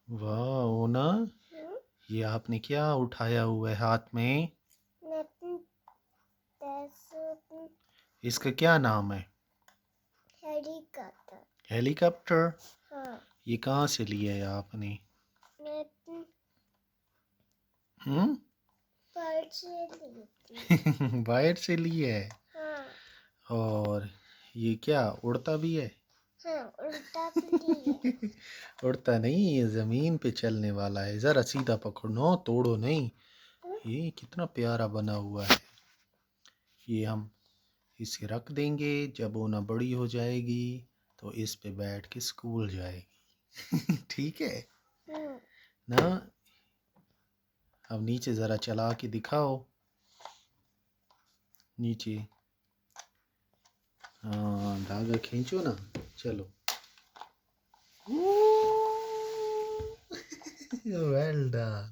वाह ओना, ये आपने क्या उठाया हुआ है हाथ में? इसका क्या नाम है? हेलीकॉप्टर। हेलीकॉप्टर? हाँ। ये कहाँ से लिया है आपने? मैं हम्म? बाहर से ली थी। बाहर से लिया है। हाँ। और ये क्या उड़ता भी है? हाँ, उल्टा भी है। उड़ता नहीं, ये जमीन पे चलने वाला है। जरा सीधा पकड़ो, तोड़ो नहीं। ये कितना प्यारा बना हुआ है। ये हम इसे रख देंगे, जब ओना बड़ी हो जाएगी तो इस पे बैठ के स्कूल जाएगी। ठीक है ना? अब नीचे जरा चला के दिखाओ, नीचे। हाँ, धागा खींचो ना। चलो। Well done.